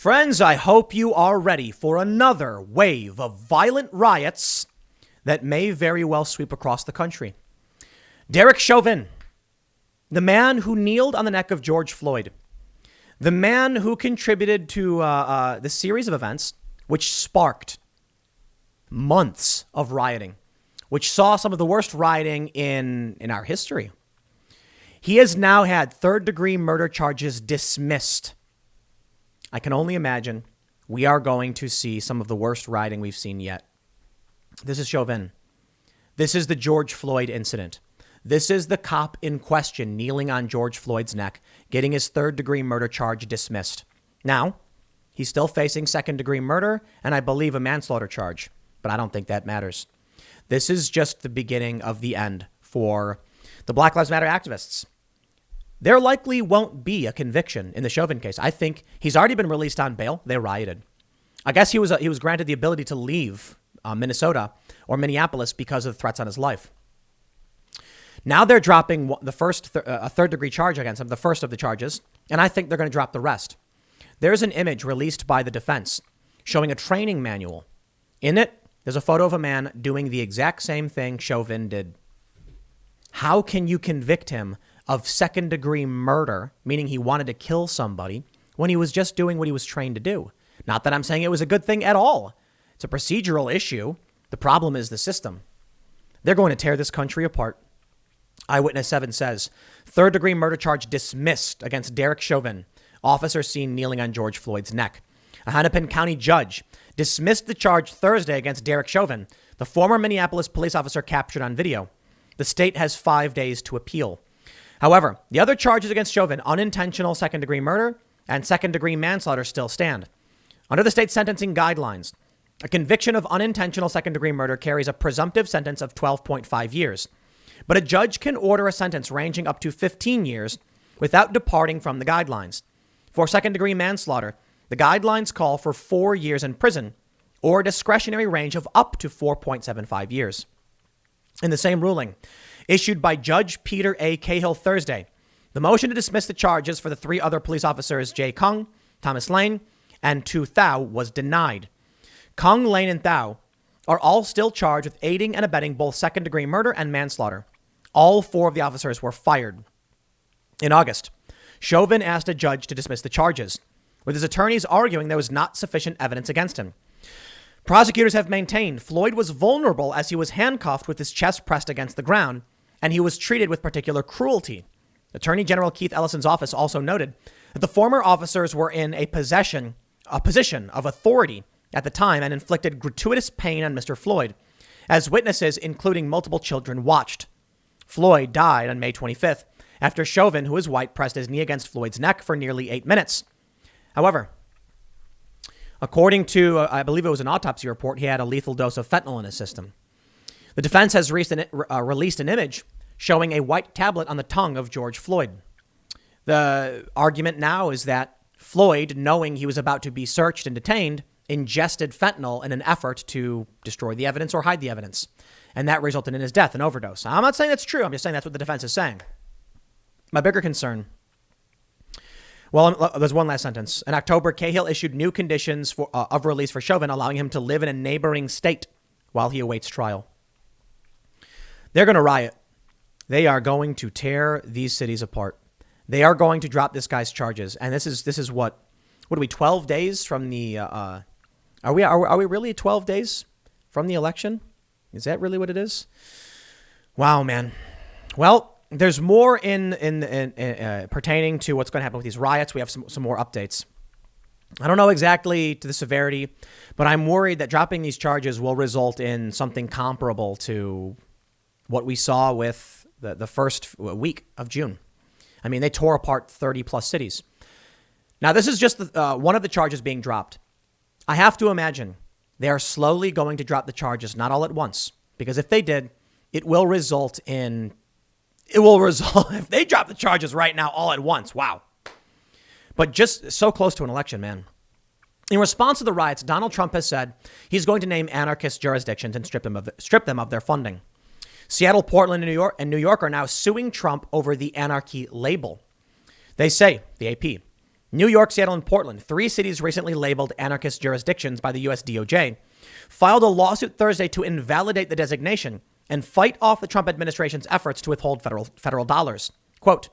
Friends, I hope you are ready for another wave of violent riots that may very well sweep across the country. Derek Chauvin, the man who kneeled on the neck of George Floyd, the man who contributed to the series of events which sparked months of rioting, which saw some of the worst rioting in our history. He has now had third-degree murder charges dismissed. I can only imagine we are going to see some of the worst rioting we've seen yet. This is Chauvin. This is the George Floyd incident. This is the cop in question kneeling on George Floyd's neck, getting his third-degree murder charge dismissed. Now, he's still facing second-degree murder and I believe a manslaughter charge, but I don't think that matters. This is just the beginning of the end for the Black Lives Matter activists. There likely won't be a conviction in the Chauvin case. I think he's already been released on bail. They rioted. I guess he was granted the ability to leave Minnesota or Minneapolis because of threats on his life. Now they're dropping a third-degree charge against him, the first of the charges, and I think they're going to drop the rest. There's an image released by the defense showing a training manual. In it, there's a photo of a man doing the exact same thing Chauvin did. How can you convict him of second-degree murder, meaning he wanted to kill somebody, when he was just doing what he was trained to do? Not that I'm saying it was a good thing at all. It's a procedural issue. The problem is the system. They're going to tear this country apart. Eyewitness 7 says, third-degree murder charge dismissed against Derek Chauvin, officer seen kneeling on George Floyd's neck. A Hennepin County judge dismissed the charge Thursday against Derek Chauvin, the former Minneapolis police officer captured on video. The state has 5 days to appeal. However, the other charges against Chauvin, unintentional second-degree murder and second-degree manslaughter, still stand. Under the state sentencing guidelines, a conviction of unintentional second-degree murder carries a presumptive sentence of 12.5 years. But a judge can order a sentence ranging up to 15 years without departing from the guidelines. For second-degree manslaughter, the guidelines call for 4 years in prison or a discretionary range of up to 4.75 years. In the same ruling, issued by Judge Peter A. Cahill Thursday, the motion to dismiss the charges for the 3 other police officers, Jay Kung, Thomas Lane, and Tu Thao, was denied. Kung, Lane, and Thao are all still charged with aiding and abetting both second-degree murder and manslaughter. All 4 of the officers were fired. In August, Chauvin asked a judge to dismiss the charges, with his attorneys arguing there was not sufficient evidence against him. Prosecutors have maintained Floyd was vulnerable as he was handcuffed with his chest pressed against the ground, and he was treated with particular cruelty. Attorney General Keith Ellison's office also noted that the former officers were in a position of authority at the time and inflicted gratuitous pain on Mr. Floyd, as witnesses, including multiple children, watched. Floyd died on May 25th after Chauvin, who is white, pressed his knee against Floyd's neck for nearly 8 minutes. However, according to, I believe it was an autopsy report, he had a lethal dose of fentanyl in his system. The defense has released an image showing a white tablet on the tongue of George Floyd. The argument now is that Floyd, knowing he was about to be searched and detained, ingested fentanyl in an effort to destroy the evidence or hide the evidence. And that resulted in his death, an overdose. I'm not saying that's true. I'm just saying that's what the defense is saying. My bigger concern. Well, there's one last sentence. In October, Cahill issued new conditions of release for Chauvin, allowing him to live in a neighboring state while he awaits trial. They're going to riot. They are going to tear these cities apart. They are going to drop this guy's charges. And this is what are we, 12 days from the, are we really 12 days from the election? Is that really what it is? Wow, man. Well, there's more in pertaining to what's going to happen with these riots. We have some more updates. I don't know exactly to the severity, but I'm worried that dropping these charges will result in something comparable to what we saw with the first week of June. I mean, they tore apart 30 plus cities. Now, this is just one of the charges being dropped. I have to imagine they are slowly going to drop the charges, not all at once, because if they did, if they drop the charges right now all at once, wow. But just so close to an election, man. In response to the riots, Donald Trump has said he's going to name anarchist jurisdictions and strip them of their funding. Seattle, Portland, and New York are now suing Trump over the anarchy label. They say, the AP, New York, Seattle, and Portland, 3 cities recently labeled anarchist jurisdictions by the U.S. DOJ, filed a lawsuit Thursday to invalidate the designation and fight off the Trump administration's efforts to withhold federal dollars. Quote,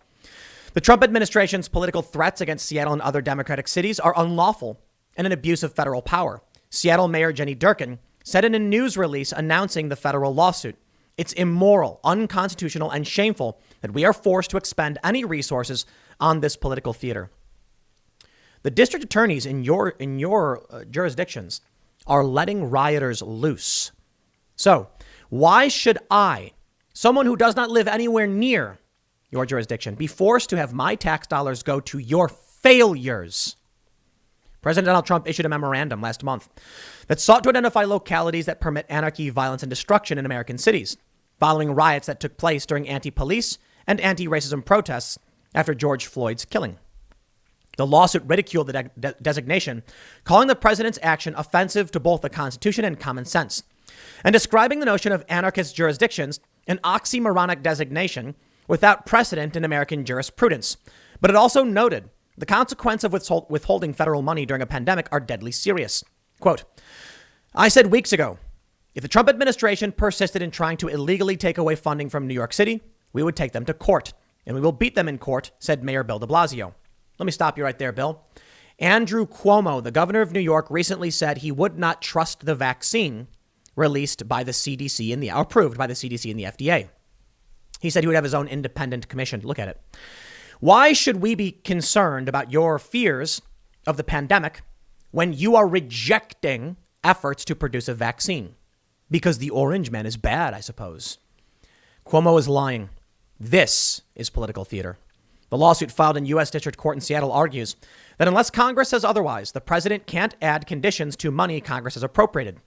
the Trump administration's political threats against Seattle and other Democratic cities are unlawful and an abuse of federal power, Seattle Mayor Jenny Durkin said in a news release announcing the federal lawsuit. It's immoral, unconstitutional, and shameful that we are forced to expend any resources on this political theater. The district attorneys in your jurisdictions are letting rioters loose. So why should I, someone who does not live anywhere near your jurisdiction, be forced to have my tax dollars go to your failures? President Donald Trump issued a memorandum last month that sought to identify localities that permit anarchy, violence, and destruction in American cities, following riots that took place during anti-police and anti-racism protests after George Floyd's killing. The lawsuit ridiculed the designation, calling the president's action offensive to both the Constitution and common sense, and describing the notion of anarchist jurisdictions an oxymoronic designation without precedent in American jurisprudence. But it also noted the consequence of withholding federal money during a pandemic are deadly serious. Quote, I said weeks ago, if the Trump administration persisted in trying to illegally take away funding from New York City, we would take them to court, and we will beat them in court, said Mayor Bill de Blasio. Let me stop you right there, Bill. Andrew Cuomo, the governor of New York, recently said he would not trust the vaccine released by the CDC and approved by the CDC and the FDA. He said he would have his own independent commission to look at it. Why should we be concerned about your fears of the pandemic when you are rejecting efforts to produce a vaccine? Because the orange man is bad, I suppose. Cuomo is lying. This is political theater. The lawsuit filed in U.S. District Court in Seattle argues that unless Congress says otherwise, the president can't add conditions to money Congress has appropriated.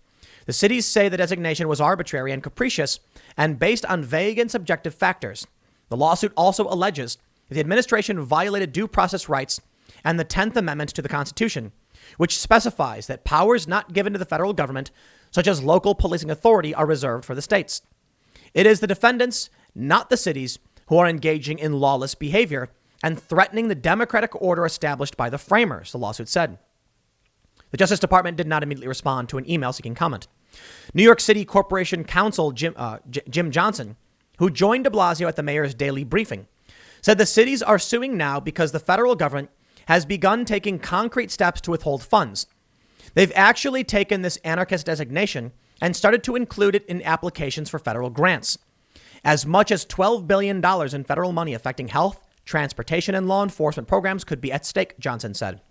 The cities say the designation was arbitrary and capricious and based on vague and subjective factors. The lawsuit also alleges that the administration violated due process rights and the 10th Amendment to the Constitution, which specifies that powers not given to the federal government, such as local policing authority, are reserved for the states. It is the defendants, not the cities, who are engaging in lawless behavior and threatening the democratic order established by the framers, the lawsuit said. The Justice Department did not immediately respond to an email seeking comment. New York City Corporation Counsel Jim Johnson, who joined de Blasio at the mayor's daily briefing, said the cities are suing now because the federal government has begun taking concrete steps to withhold funds. They've actually taken this anarchist designation and started to include it in applications for federal grants. As much as $12 billion in federal money affecting health, transportation, and law enforcement programs could be at stake, Johnson said.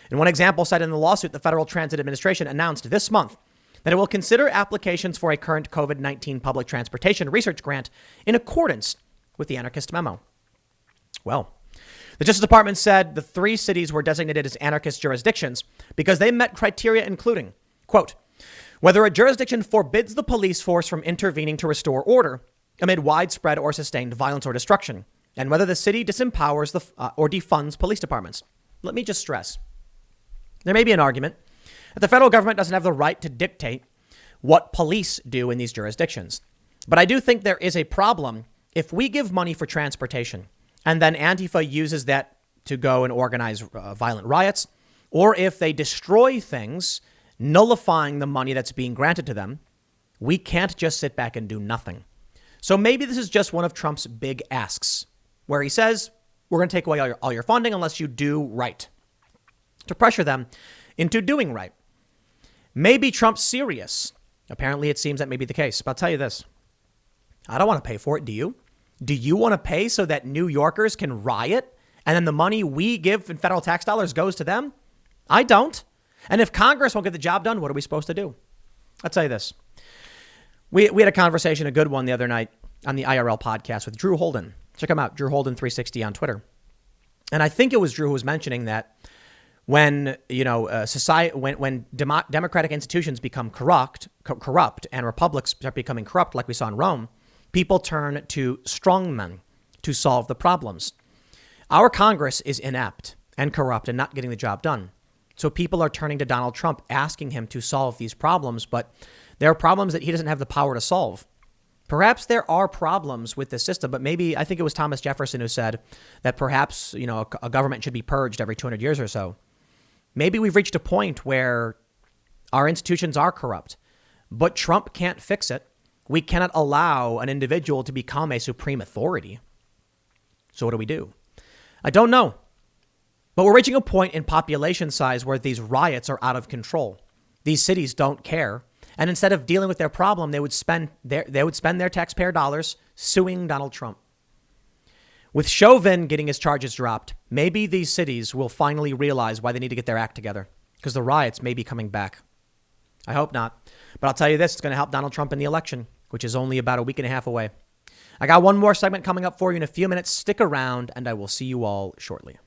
In one example cited in the lawsuit, the Federal Transit Administration announced this month that it will consider applications for a current COVID-19 public transportation research grant in accordance with the anarchist memo. Well, the Justice Department said the 3 cities were designated as anarchist jurisdictions because they met criteria including, quote, whether a jurisdiction forbids the police force from intervening to restore order amid widespread or sustained violence or destruction, and whether the city disempowers or defunds police departments. Let me just stress, there may be an argument that the federal government doesn't have the right to dictate what police do in these jurisdictions. But I do think there is a problem if we give money for transportation and then Antifa uses that to go and organize violent riots, or if they destroy things, nullifying the money that's being granted to them. We can't just sit back and do nothing. So maybe this is just one of Trump's big asks, where he says, we're going to take away all your funding unless you do right, to pressure them into doing right. Maybe Trump's serious. Apparently, it seems that may be the case. But I'll tell you this. I don't want to pay for it. Do you? Do you want to pay so that New Yorkers can riot and then the money we give in federal tax dollars goes to them? I don't. And if Congress won't get the job done, what are we supposed to do? I'll tell you this. We had a conversation, a good one the other night on the IRL podcast with Drew Holden. Check him out, Drew Holden 360 on Twitter. And I think it was Drew who was mentioning that when, society, when democratic institutions become corrupt and republics start becoming corrupt, like we saw in Rome, people turn to strongmen to solve the problems. Our Congress is inept and corrupt and not getting the job done. So people are turning to Donald Trump, asking him to solve these problems, but there are problems that he doesn't have the power to solve. Perhaps there are problems with the system, but maybe I think it was Thomas Jefferson who said that perhaps, a government should be purged every 200 years or so. Maybe we've reached a point where our institutions are corrupt, but Trump can't fix it. We cannot allow an individual to become a supreme authority. So what do? I don't know. But we're reaching a point in population size where these riots are out of control. These cities don't care. And instead of dealing with their problem, they would spend their taxpayer dollars suing Donald Trump. With Chauvin getting his charges dropped, maybe these cities will finally realize why they need to get their act together, because the riots may be coming back. I hope not. But I'll tell you this, it's going to help Donald Trump in the election, which is only about a week and a half away. I got one more segment coming up for you in a few minutes. Stick around, and I will see you all shortly.